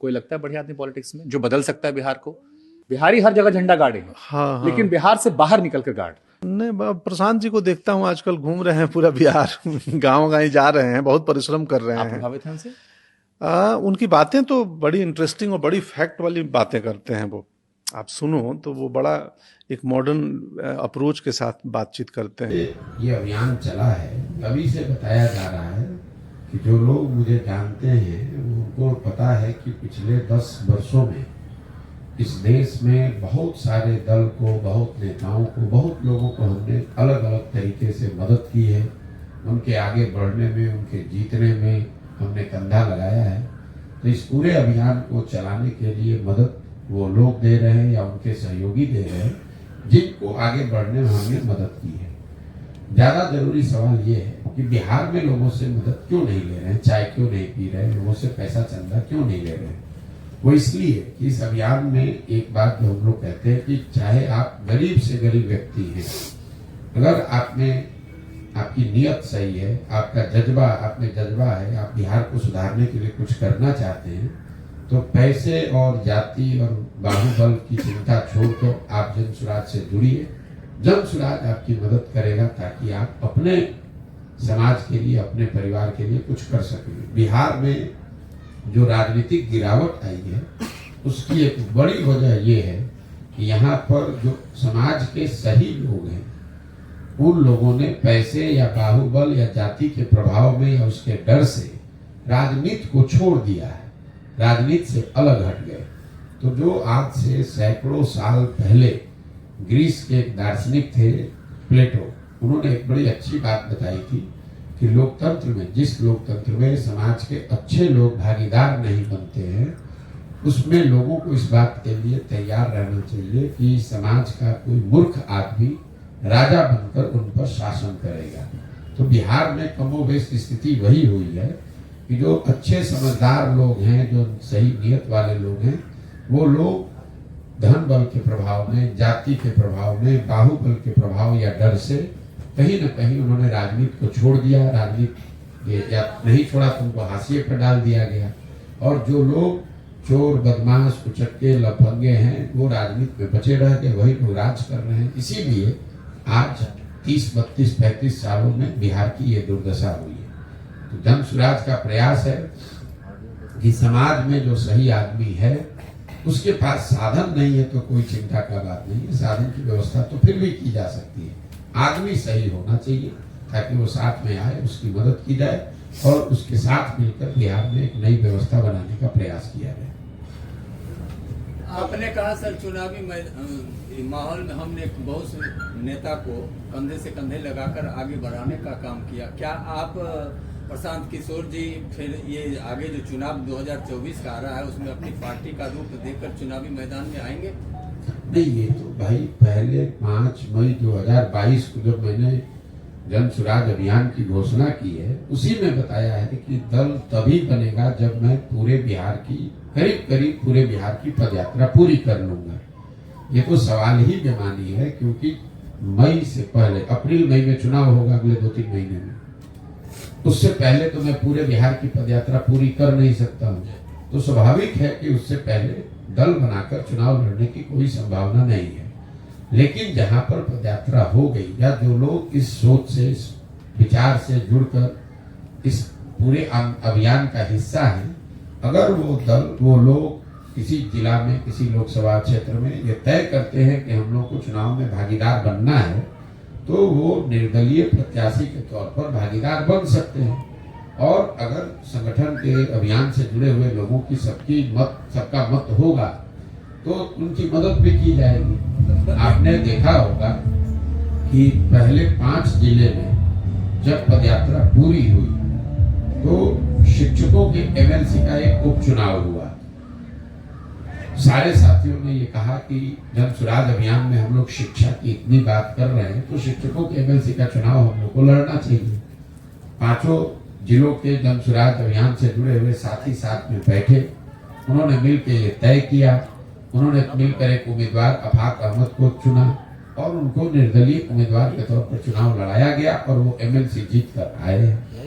कोई लगता है बढ़िया आदमी पॉलिटिक्स में जो बदल सकता है बिहार को? बिहारी हर जगह झंडा गाड़े हैं, हाँ। लेकिन बिहार से बाहर निकल कर गाड़। नहीं, प्रशांत जी को देखता हूँ आजकल घूम रहे हैं पूरा बिहार गांव गाँव जा रहे हैं, बहुत परिश्रम कर रहे आप हैं। प्रभावित हैं उनसे? उनकी बातें तो बड़ी इंटरेस्टिंग और बड़ी फैक्ट वाली बातें करते हैं वो। आप सुनो तो वो बड़ा एक मॉडर्न अप्रोच के साथ बातचीत करते हैं। ये अभियान चला है, तभी से बताया जा रहा है कि जो लोग मुझे जानते हैं उनको पता है कि पिछले 10 वर्षों में इस देश में बहुत सारे दल को, बहुत नेताओं को, बहुत लोगों को हमने अलग अलग तरीके से मदद की है। उनके आगे बढ़ने में, उनके जीतने में हमने कंधा लगाया है। तो इस पूरे अभियान को चलाने के लिए मदद वो लोग दे रहे हैं या उनके सहयोगी दे रहे हैं जिनको आगे बढ़ने में हमने मदद की है। ज़्यादा जरूरी सवाल ये है कि बिहार में लोगों से मदद क्यों नहीं ले रहे हैं, चाय क्यों नहीं पी रहे हैं, लोगों से पैसा चंदा क्यों नहीं ले रहे हैं? वो इसलिए कि इस अभियान में एक बात जो हम लोग कहते हैं कि चाहे आप गरीब से गरीब व्यक्ति हैं, अगर आपकी नीयत सही है, आपका जज्बा है, आप बिहार को सुधारने के लिए कुछ करना चाहते हैं, तो पैसे और जाति और बाहुबल की चिंता छोड़कर आप जन स्वराज से जुड़िए। जन स्वराज आपकी मदद करेगा ताकि आप अपने समाज के लिए, अपने परिवार के लिए कुछ कर सकें। बिहार में जो राजनीतिक गिरावट आई है उसकी एक बड़ी वजह ये है कि यहाँ पर जो समाज के सही लोग हैं उन लोगों ने पैसे या बाहुबल या जाति के प्रभाव में या उसके डर से राजनीति को छोड़ दिया है, राजनीति से अलग हट गए। तो जो आज से सैकड़ों साल पहले ग्रीस के एक दार्शनिक थे प्लेटो, उन्होंने एक बड़ी अच्छी बात बताई थी कि लोकतंत्र में, जिस लोकतंत्र में समाज के अच्छे लोग भागीदार नहीं बनते हैं, उसमें लोगों को इस बात के लिए तैयार रहना चाहिए कि समाज का कोई मूर्ख आदमी राजा बनकर उन पर शासन करेगा। तो बिहार में कमोबेश स्थिति वही हुई है कि जो अच्छे समझदार लोग हैं, जो सही नियत वाले लोग हैं, वो लोग धन बल के प्रभाव में, जाति के प्रभाव में, बाहुबल के प्रभाव या डर से कहीं न कहीं उन्होंने राजनीति को छोड़ दिया। राजनीति या नहीं छोड़ा तो उनको हाशिए पर डाल दिया गया। और जो लोग चोर, बदमाश, कुचक्के, लफंगे हैं, वो राजनीति में बचे रह गए, वही लोग राज कर रहे हैं। इसीलिए आज 30, 32, 35 सालों में बिहार की ये दुर्दशा हुई है। तो जन स्वराज का प्रयास है कि समाज में जो सही आदमी है उसके पास साधन नहीं है तो कोई चिंता का बात नहीं है, साधन की व्यवस्था तो फिर भी की जा सकती है। आदमी सही होना चाहिए ताकि वो साथ में आए, उसकी मदद की जाए और उसके साथ मिलकर बिहार में एक नई व्यवस्था बनाने का प्रयास किया जाए। आपने कहा सर चुनावी माहौल में हमने बहुत से नेता को कंधे से कंधे लगाकर आगे बढ़ाने का काम किया। क्या आप प्रशांत किशोर जी फिर ये आगे जो चुनाव 2024 का आ रहा है उसमें अपनी पार्टी का रूप देकर चुनावी मैदान में आएंगे? नहीं, ये तो भाई पहले 5 मई 2022 को जब मैंने जन स्वराज अभियान की घोषणा की है, उसी में बताया है कि दल तभी बनेगा जब मैं पूरे बिहार की, करीब पूरे बिहार की पदयात्रा पूरी कर लूंगा। ये तो सवाल ही बेमानी है क्योंकि मई से पहले, अप्रैल मई में चुनाव होगा अगले 2-3 महीने में, उससे पहले तो मैं पूरे बिहार की पदयात्रा पूरी कर नहीं सकता हूँ। तो स्वाभाविक है कि उससे पहले दल बनाकर चुनाव लड़ने की कोई संभावना नहीं है। लेकिन जहां पर पदयात्रा हो गई या जो लोग इस सोच से, इस विचार से जुड़कर इस पूरे अभियान का हिस्सा हैं, अगर वो दल, वो लोग किसी जिला में, किसी लोकसभा क्षेत्र में ये तय करते हैं कि हम लोग को चुनाव में भागीदार बनना है, तो वो निर्दलीय प्रत्याशी के तौर पर भागीदार बन सकते हैं। और अगर संगठन के अभियान से जुड़े हुए लोगों की सबका मत होगा तो उनकी मदद भी की जाएगी। आपने देखा होगा कि पहले 5 जिले में जब पदयात्रा पूरी हुई तो शिक्षकों के एमएलसी का एक उपचुनाव हुआ। सारे साथियों ने ये कहा कि जन स्वराज अभियान में हम लोग शिक्षा की इतनी बात कर रहे हैं तो शिक्षकों के एमएलसी का चुनाव हम लोग को लड़ना चाहिए। 5 जिलों के जन स्वराज अभियान से जुड़े हुए साथी साथ में बैठे, उन्होंने मिलकर ये तय किया, उन्होंने मिलकर एक उम्मीदवार अफाक अहमद को चुना और उनको निर्दलीय उम्मीदवार के तौर पर चुनाव लड़ाया गया और वो एमएलसी जीत कर आए हैं।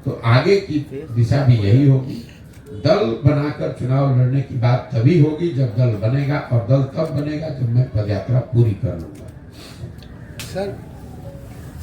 तो आगे की दिशा भी यही होगी दल बनाकर चुनाव लड़ने की बात तभी होगी जब दल बनेगा, और दल तब बनेगा जब मैं पदयात्रा पूरी कर लूंगा।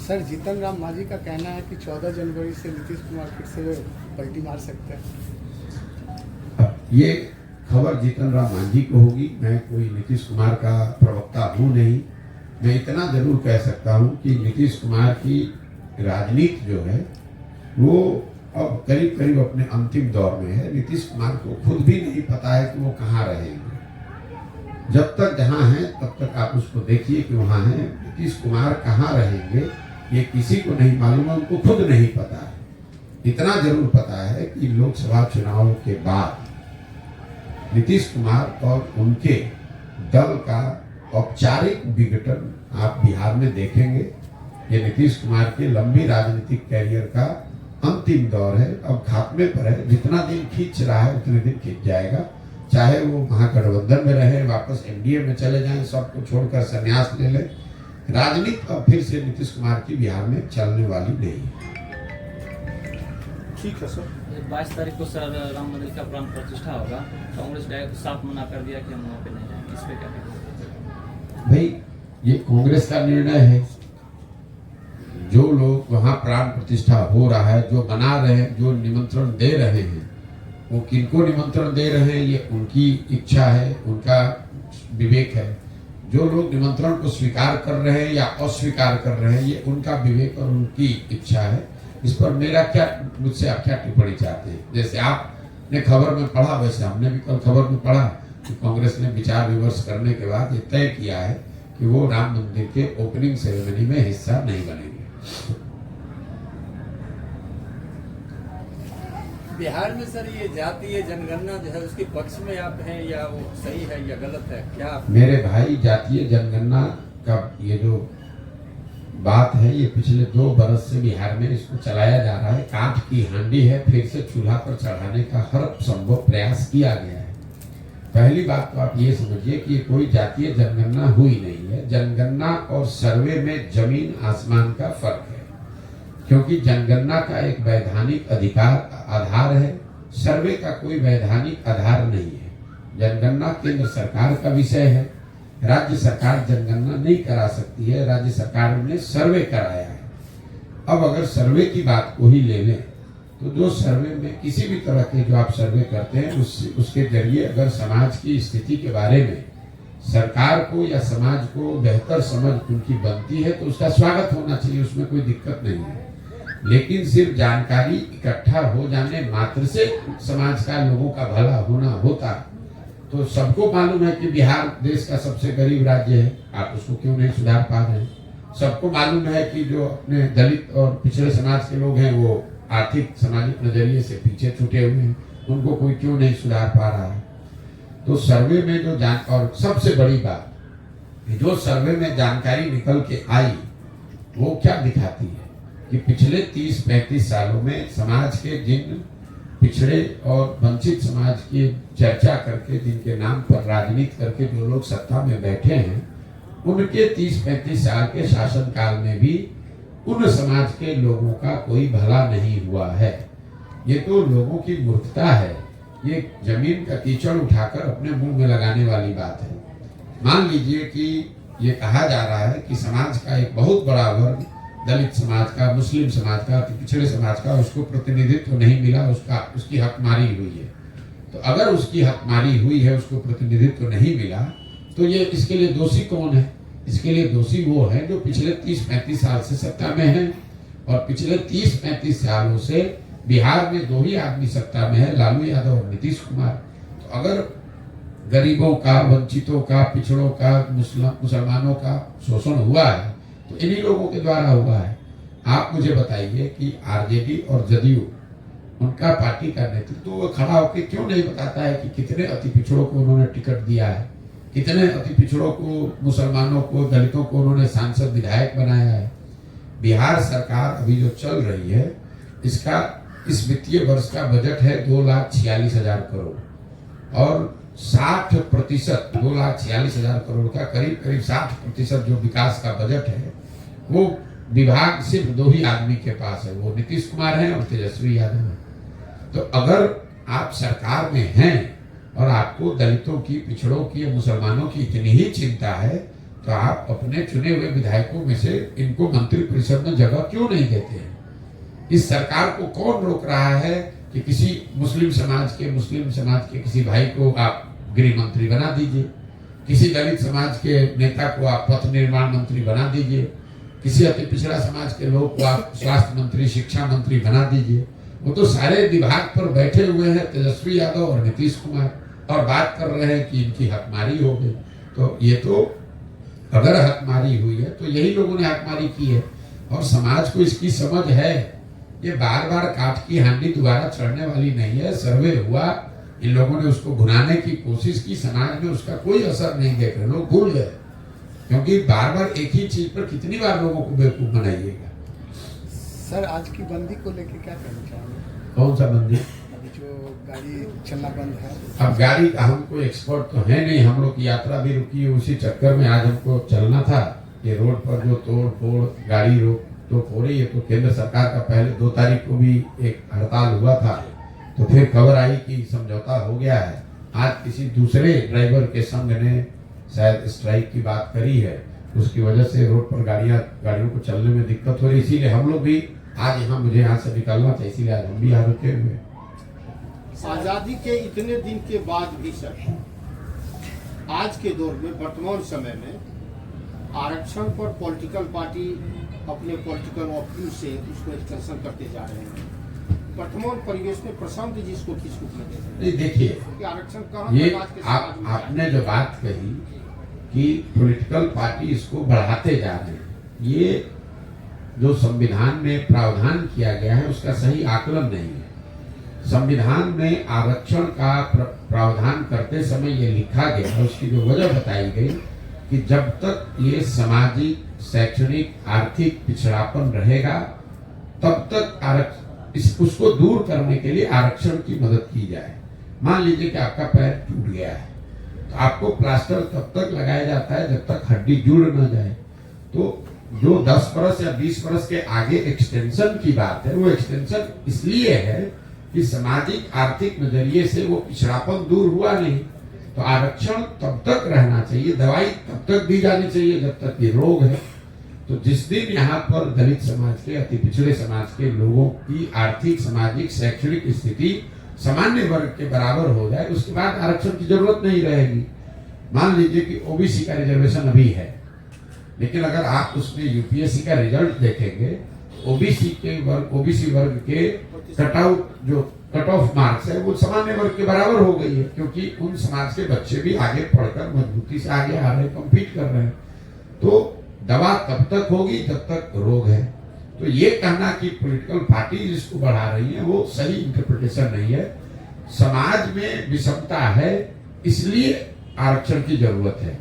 सर जीतन राम मांझी का कहना है कि 14 जनवरी से नीतीश कुमार फिर से पलटी मार सकते हैं। अब ये खबर जीतन राम मांझी को होगी, मैं कोई नीतीश कुमार का प्रवक्ता हूँ नहीं। मैं इतना जरूर कह सकता हूँ कि नीतीश कुमार की राजनीति जो है वो अब करीब करीब अपने अंतिम दौर में है। नीतीश कुमार को खुद भी नहीं पता है कि वो कहाँ रहेंगे। जब तक जहाँ हैं तब तक आप उसको देखिए कि वहाँ हैं। नीतीश कुमार कहाँ रहेंगे ये किसी को नहीं मालूम है, उनको खुद नहीं पता है। इतना जरूर पता है कि लोकसभा चुनाव के बाद नीतीश कुमार और उनके दल का औपचारिक विघटन आप बिहार में देखेंगे। ये नीतीश कुमार के लंबी राजनीतिक कैरियर का अंतिम दौर है, अब खात्मे पर है। जितना दिन खींच रहा है उतने दिन खींच जाएगा, चाहे वो महागठबंधन में रहे, वापस एनडीए में चले जाएं, सबको छोड़कर संन्यास ले लें। राजनीति अब फिर से नीतीश कुमार की बिहार में चलने वाली नहीं है। ठीक है सर। 22 तारीख को सर राम मंदिर का प्राण प्रतिष्ठा होगा। कांग्रेस डायरेक्ट साफ मना कर दिया कि हम वहाँ पे नहीं जाएंगे। इस पे क्या कहेंगे? भाई ये कांग्रेस का निर्णय है। जो लोग वहाँ प्राण प्रतिष्ठा हो रहा है, जो बना रहे हैं, जो निमंत्रण दे रहे हैं, वो किनको निमंत्रण दे रहे हैं ये उनकी इच्छा है, उनका विवेक है। जो लोग निमंत्रण को स्वीकार कर रहे हैं या अस्वीकार कर रहे हैं ये उनका विवेक और उनकी इच्छा है। इस पर मेरा क्या, मुझसे आप क्या टिप्पणी चाहते हैं? जैसे आपने खबर में पढ़ा वैसे हमने भी कल खबर में पढ़ा कि कांग्रेस ने विचार विमर्श करने के बाद ये तय किया है कि वो राम मंदिर के ओपनिंग सेरेमनी में हिस्सा नहीं बनेंगे। बिहार में सर ये जातीय जनगणना जो है उसके पक्ष में आप हैं या वो सही है या गलत है, क्या आप? मेरे भाई जातीय जनगणना का ये जो बात है ये पिछले 2 बरस से बिहार में इसको चलाया जा रहा है। कांच की हांडी है, फिर से चूल्हा पर चढ़ाने का हर संभव प्रयास किया गया है। पहली बात तो आप ये समझिए कि ये कोई जातीय जनगणना हुई नहीं है। जनगणना और सर्वे में जमीन आसमान का फर्क है, क्योंकि जनगणना का एक वैधानिक अधिकार आधार है, सर्वे का कोई वैधानिक आधार नहीं है। जनगणना केंद्र सरकार का विषय है, राज्य सरकार जनगणना नहीं करा सकती है, राज्य सरकार ने सर्वे कराया है। अब अगर सर्वे की बात को ही ले लें तो जो सर्वे में किसी भी तरह के जो आप सर्वे करते हैं उसके जरिए अगर समाज की स्थिति के बारे में सरकार को या समाज को बेहतर समझ उनकी बनती है तो उसका स्वागत होना चाहिए, उसमें कोई दिक्कत नहीं है। लेकिन सिर्फ जानकारी इकट्ठा हो जाने मात्र से समाज का, लोगों का भला होना होता। तो सबको मालूम है कि बिहार देश का सबसे गरीब राज्य है, आप उसको क्यों नहीं सुधार पा रहे हैं? सबको मालूम है कि जो अपने दलित और पिछड़े समाज के लोग हैं वो आर्थिक सामाजिक नजरिए से पीछे छूटे हुए हैं, उनको कोई क्यों नहीं सुधार पा रहा है? तो सर्वे में जो और सबसे बड़ी बात जो सर्वे में जानकारी निकल के आई वो क्या दिखाती है कि पिछले 30-35 सालों में समाज के जिन पिछड़े और वंचित समाज की चर्चा करके जिनके नाम पर राजनीति करके जो लोग सत्ता में बैठे हैं उनके 30-35 साल के शासन काल में भी उन समाज के लोगों का कोई भला नहीं हुआ है। ये तो लोगों की मूर्खता है, ये जमीन का कीचड़ उठाकर अपने मुंह में लगाने वाली बात है। मान लीजिए कि ये कहा जा रहा है कि समाज का एक बहुत बड़ा वर्ग, दलित समाज का, मुस्लिम समाज का, पिछड़े समाज का, उसको प्रतिनिधित्व नहीं मिला, उसकी हकमारी हुई है। तो अगर उसकी हकमारी हुई है, उसको प्रतिनिधित्व नहीं मिला, तो ये इसके लिए दोषी कौन है? इसके लिए दोषी वो है जो पिछले 30-35 साल से सत्ता में है। और पिछले 30-35 सालों से बिहार में 2 ही आदमी सत्ता में है, लालू यादव और नीतीश कुमार। तो अगर गरीबों का, वंचितों का, पिछड़ों का, मुसलमानों का शोषण हुआ है तो इन्हीं लोगों के द्वारा हुआ है। आप मुझे बताइए कि आरजेडी और जदयू, उनका पार्टी का नेतृत्व वो खड़ा होकर क्यों नहीं बताता है कि कितने अति पिछड़ों को उन्होंने टिकट दिया है, कितने अति पिछड़ों को, मुसलमानों को, दलितों को उन्होंने सांसद विधायक बनाया है। बिहार सरकार अभी जो चल रही है इसका इस वित्तीय वर्ष का बजट है 2,46,000 करोड़ और 60% 2,46,000 करोड़ का करीब 60% जो विकास का बजट है वो विभाग सिर्फ 2 ही आदमी के पास है, वो नीतीश कुमार हैं और तेजस्वी यादव हैं। तो अगर आप सरकार में हैं और आपको दलितों की, पिछड़ों की, मुसलमानों की इतनी ही चिंता है, तो आप अपने चुने हुए विधायकों में से इनको मंत्री परिषद में जगह क्यों नहीं देते हैं? इस सरकार को कौन रोक रहा है कि किसी मुस्लिम समाज के किसी भाई को आप गृह मंत्री बना दीजिए, किसी दलित समाज के नेता को आप पथ निर्माण मंत्री बना दीजिए, किसी अति पिछड़ा समाज के लोग को आप स्वास्थ्य मंत्री, शिक्षा मंत्री बना दीजिए। वो तो सारे विभाग पर बैठे हुए हैं तेजस्वी यादव और नीतीश कुमार, और बात कर रहे हैं कि इनकी हकमारी हो गई। तो ये तो अगर हकमारी हुई है तो यही लोगों ने हकमारी की है, और समाज को इसकी समझ है। ये बार बार काठ की हांडी दोबारा चढ़ने वाली नहीं है। सर्वे हुआ, इन लोगों ने उसको भुनाने की कोशिश की, समाज में उसका कोई असर नहीं देख रहे, लोग भूल गए। क्योंकि बार बार एक ही चीज पर कितनी बार लोगों को बेवकूफ बनाइएगा। सर, आज की बंदी को लेकर क्या कहना चाहेंगे? कौन सा बंदी? अभी जो गाड़ी चलना बंद है। अब गाड़ी का हम कोई एक्सपर्ट तो है नहीं, हम लोग की यात्रा भी रुकी है, उसी चक्कर में आज हमको चलना था। ये रोड पर जो तोड़ फोड़, गाड़ी रोक टोक हो रही है, तो केंद्र सरकार का पहले 2 तारीख को भी एक हड़ताल हुआ था, तो फिर खबर आई कि समझौता हो गया है। आज किसी दूसरे ड्राइवर के संघ ने शायद स्ट्राइक की बात करी है, उसकी वजह से रोड पर गाड़ियों को चलने में दिक्कत हो रही, इसीलिए हम लोग भी आज मुझे यहाँ से निकलना था, इसीलिए आज हम भी यहाँ रुके हुए। आजादी के इतने दिन के बाद भी सर, आज के दौर में, वर्तमान समय में आरक्षण पर पॉलिटिकल पार्टी अपने पॉलिटिकल ऑप्शन से उसको एक्सटेंशन करते जा रहे हैं। वर्तमान परिवेश में प्रशांत जी इसको किस रूप में देख रहे हैं? देखिए, आरक्षण कहाँ ये तक आज के समाज में आपने जो बात कही कि पॉलिटिकल पार्टी इसको बढ़ाते जा रहे हैं, ये जो संविधान में प्रावधान किया गया है उसका सही आकलन नहीं है। संविधान में आरक्षण का प्रावधान करते समय ये लिखा गया, उसकी जो वजह बताई गई कि जब तक ये सामाजिक, शैक्षणिक, आर्थिक पिछड़ापन रहेगा तब तक उसको दूर करने के लिए आरक्षण की मदद की जाए। मान लीजिए कि आपका पैर टूट गया है, तो आपको प्लास्टर तब तक लगाया जाता है जब तक हड्डी जुड़ न जाए। तो जो 10 बरस या 20 बरस के आगे एक्सटेंशन की बात है, वो एक्सटेंशन इसलिए है कि सामाजिक, आर्थिक नजरिए से वो पिछड़ापन दूर हुआ नहीं। तो आरक्षण तब तक रहना चाहिए, दवाई तब तक दी जानी चाहिए जब तक ये रोग है। तो जिस दिन यहाँ पर दलित समाज के, अति पिछड़े समाज के लोगों की आर्थिक, सामाजिक, शैक्षणिक स्थिति सामान्य वर्ग के बराबर हो जाए, उसके बाद आरक्षण की जरूरत नहीं रहेगी। मान लीजिए कि ओबीसी का रिजर्वेशन अभी है, लेकिन अगर आप उसमें यूपीएससी का रिजल्ट देखेंगे, ओबीसी वर्ग के कट ऑफ मार्क्स है वो सामान्य वर्ग के बराबर हो गई है, क्योंकि उन समाज के बच्चे भी आगे पढ़कर मजबूती से आगे आ रहे हैं, कम्पीट कर रहे हैं। तो दवा तब तक होगी जब तक रोग है। तो ये कहना कि पॉलिटिकल पार्टी जिसको बढ़ा रही है वो सही इंटरप्रिटेशन नहीं है। समाज में विषमता है, इसलिए आरक्षण की जरूरत है।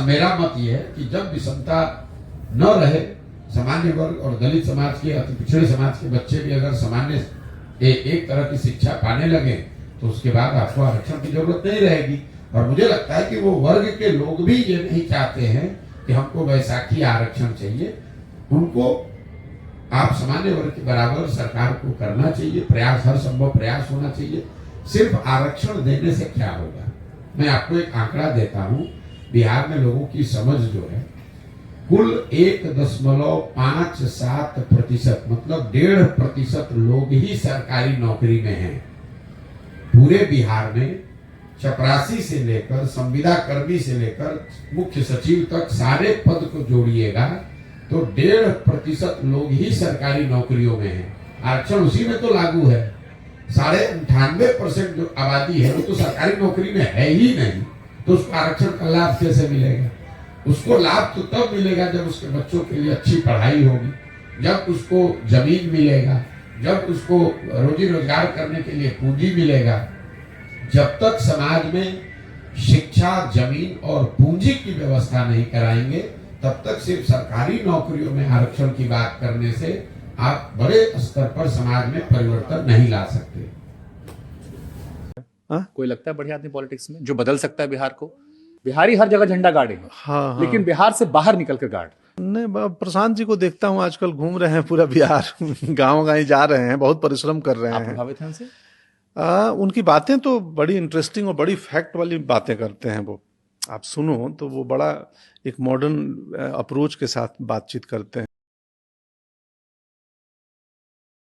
मेरा मत यह है कि जब विषमता न रहे, सामान्य वर्ग और दलित समाज के, अति पिछड़े समाज के बच्चे भी अगर सामान्य एक तरह की शिक्षा पाने लगे, तो उसके बाद आपको आरक्षण की जरूरत नहीं रहेगी। और मुझे लगता है कि वो वर्ग के लोग भी ये नहीं चाहते हैं कि हमको वैसाखी आरक्षण चाहिए। उनको आप सामान्य वर्ग के बराबर सरकार को करना चाहिए, प्रयास, हर संभव प्रयास होना चाहिए। सिर्फ आरक्षण देने से क्या होगा? मैं आपको एक आंकड़ा देता हूँ। बिहार में लोगों की समझ जो है, कुल 1.57% मतलब 1.5% लोग ही सरकारी नौकरी में हैं। पूरे बिहार में चपरासी से लेकर, संविदा कर्मी से लेकर मुख्य सचिव तक सारे पद को जोड़िएगा तो 1.5% लोग ही सरकारी नौकरियों में हैं। आरक्षण उसी में तो लागू है। 98% जो आबादी है वो तो सरकारी नौकरी में है ही नहीं, तो उसको आरक्षण का लाभ कैसे मिलेगा? उसको लाभ तो तब मिलेगा जब उसके बच्चों के लिए अच्छी पढ़ाई होगी, जब उसको जमीन मिलेगा, जब उसको रोजी रोजगार करने के लिए पूंजी मिलेगा। जब तक समाज में शिक्षा, जमीन और पूंजी की व्यवस्था नहीं कराएंगे, तब तक सिर्फ सरकारी नौकरियों में आरक्षण की बात करने से आप बड़े स्तर पर समाज में परिवर्तन नहीं ला सकते। कोई लगता है बढ़िया आदमी पॉलिटिक्स में जो बदल सकता है बिहार को? बिहारी हर जगह झंडा गाड़े, हाँ। लेकिन बिहार से बाहर निकल कर गाड़। नहीं, प्रशांत जी को देखता हूँ आजकल घूम रहे हैं पूरा बिहार, गाँव गाँव जा रहे हैं, बहुत परिश्रम कर रहे आप हैं। प्रभावित हैं उनसे? उनकी बातें तो बड़ी इंटरेस्टिंग और बड़ी फैक्ट वाली बातें करते हैं वो। आप सुनो तो वो बड़ा एक मॉडर्न अप्रोच के साथ बातचीत करते हैं।